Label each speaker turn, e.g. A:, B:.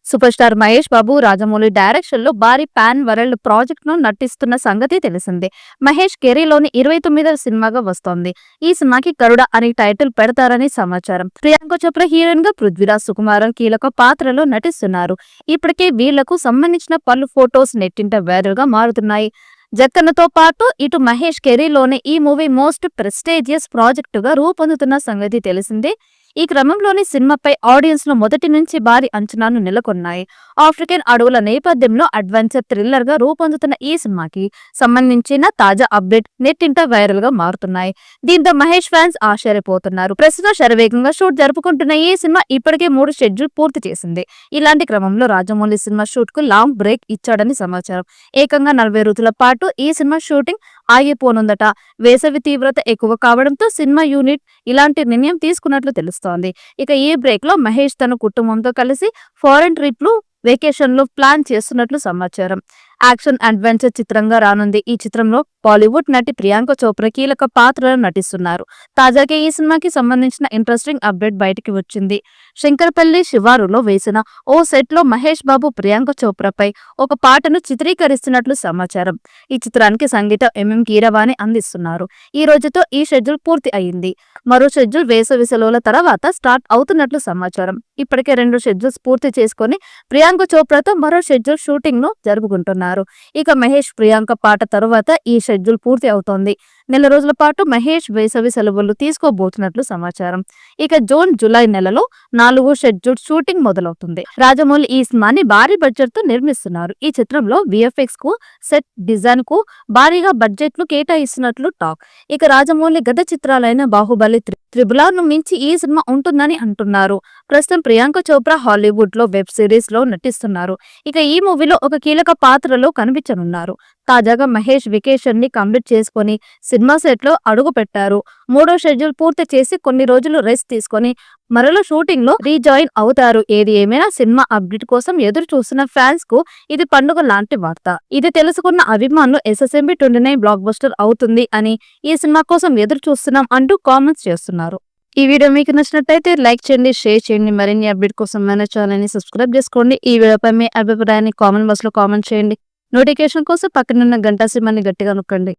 A: Super star Mahesh Babu Rajamouli direction లో భారీ pan world project ను నటిస్తున్న సంగతి తెలిసిందే. మహేష్ కెరీర్లోని 29వ సినిమాగా వస్తోంది. ఈ సినిమాకి గరుడ అని టైటిల్ పెడతారని సమాచారం. ప్రియాంక చోప్రా హీరోయిన్ గా, పృథ్వీరాజ్ సుకుమారన్ కీలక పాత్రలో నటిస్తున్నారు. ఇప్పటికే వీళ్లకు సంబంధించిన పలు ఫోటోస్ నెట్టింట వైరల్ గా మారుతున్నాయి. జక్కన్నతో పాటు ఇటు మహేష్ కెరీర్లోనే ఈ మూవీ మోస్ట్ ప్రెస్టీజియస్ ప్రాజెక్టుగా రూపొందుతున్న సంగతి తెలిసిందే. ఈ క్రమంలోని సినిమాపై ఆడియన్స్ లో మొదటి నుంచి భారీ అంచనాలు నెలకొన్నాయి. ఆఫ్రికన్ అడవుల నేపథ్యంలో అడ్వెంచర్ థ్రిల్లర్ గా రూపొందుతున్న ఈ సినిమాకి సంబంధించిన తాజా అప్డేట్ నెట్టింట వైరల్ గా మారుతున్నాయి. దీంతో మహేష్ ఫ్యాన్స్ ఆశ్చర్యపోతున్నారు. ప్రస్తుతం శరవేగంగా షూట్ జరుపుకుంటున్న ఈ సినిమా ఇప్పటికే 3 షెడ్యూల్ పూర్తి చేసింది. ఇలాంటి క్రమంలో రాజమౌళి సినిమా షూట్ కు లాంగ్ బ్రేక్ ఇచ్చాడని సమాచారం. ఏకంగా 40 రోజుల పాటు ఈ సినిమా షూటింగ్ ఆగిపోనుందట. వేసవి తీవ్రత ఎక్కువ కావడంతో సినిమా యూనిట్ ఇలాంటి నిర్ణయం తీసుకున్నట్లు తెలుస్తోంది. ఇక ఈ బ్రేక్ లో మహేష్ తన కుటుంబంతో కలిసి ఫారెన్ ట్రిప్లు, వెకేషన్లు ప్లాన్ చేస్తున్నట్లు సమాచారం. యాక్షన్ అడ్వెంచర్ చిత్రంగా రానుంది. ఈ చిత్రంలో బాలీవుడ్ నటి ప్రియాంక చోప్రా కీలక పాత్రలో నటిస్తున్నారు. తాజాగా ఈ సినిమాకి సంబంధించిన ఇంట్రెస్టింగ్ అప్డేట్ బయటికి వచ్చింది. శంకరపల్లి శివారులో వేసిన ఓ సెట్ లో మహేష్ బాబు ప్రియాంక చోప్రాపై ఒక పాటను చిత్రీకరిస్తున్నట్లు సమాచారం. ఈ చిత్రానికి సంగీతం ఎంఎం కీరవాణి అందిస్తున్నారు. ఈ రోజుతో ఈ షెడ్యూల్ పూర్తి అయింది. మరో షెడ్యూల్ వేసవి సెలవుల తర్వాత స్టార్ట్ అవుతున్నట్లు సమాచారం. ఇప్పటికే 2 షెడ్యూల్స్ పూర్తి చేసుకుని ప్రియాంక చోప్రాతో మరో షెడ్యూల్ షూటింగ్ ను జరుపుకుంటున్నారు. ఇక మహేష్ ప్రియాంక పాట తరువాత ఈ షెడ్యూల్ పూర్తి అవుతోంది. నెల రోజుల పాటు మహేష్ వేసవి సెలవులు తీసుకోబోతున్నట్లు సమాచారం. ఇక జూన్, జూలై నెలలో 4 షెడ్యూల్ షూటింగ్ మొదలవుతుంది. రాజమౌళి ఈ సినిమాని భారీ బడ్జెట్ తో నిర్మిస్తున్నారు. ఈ చిత్రంలో విఎఫ్ఎక్స్ కు, సెట్ డిజైన్ కు భారీగా బడ్జెట్లు కేటాయిస్తున్నట్లు టాక్. ఇక రాజమౌళి గత చిత్రాలైన బాహుబలి, త్రిబుల్ ఆర్ ను మించి ఈ సినిమా ఉంటుందని అంటున్నారు. ప్రస్తుతం ప్రియాంక చోప్రా హాలీవుడ్ లో వెబ్ సిరీస్ లో నటిస్తున్నారు. ఇక ఈ మూవీలో ఒక కీలక పాత్రలో కనిపించనున్నారు. తాజాగా మహేష్ వెకేషన్ ని కంప్లీట్ చేసుకుని సినిమా సెట్ లో అడుగు పెట్టారు. 3వ షెడ్యూల్ పూర్తి చేసి కొన్ని రోజులు రెస్ట్ తీసుకుని మరలో షూటింగ్ లో రీజాయిన్ అవుతారు. ఏది ఏమైనా సినిమా అప్డేట్ కోసం ఎదురు చూస్తున్న ఫ్యాన్స్ కు ఇది పండుగ లాంటి వార్త. ఇది తెలుసుకున్న అభిమానులు SSMB 29 బ్లాక్ బస్టర్ అవుతుంది అని, ఈ సినిమా కోసం ఎదురు చూస్తున్నాం అంటూ కామెంట్స్ చేస్తున్నారు. ఈ వీడియో మీకు నచ్చినట్లయితే లైక్ చేయండి, షేర్ చేయండి. మరిన్ని అప్డేట్ కోసం మన ఛానల్ ని సబ్స్క్రైబ్ చేసుకోండి. ఈ వీడియోపై మీ అభిప్రాయాన్ని కామెంట్ బాక్స్ లో కామెంట్ చేయండి. నోటిఫికేషన్ కోసం పక్కనున్న గంట సింబల్ని గట్టిగా నొక్కండి.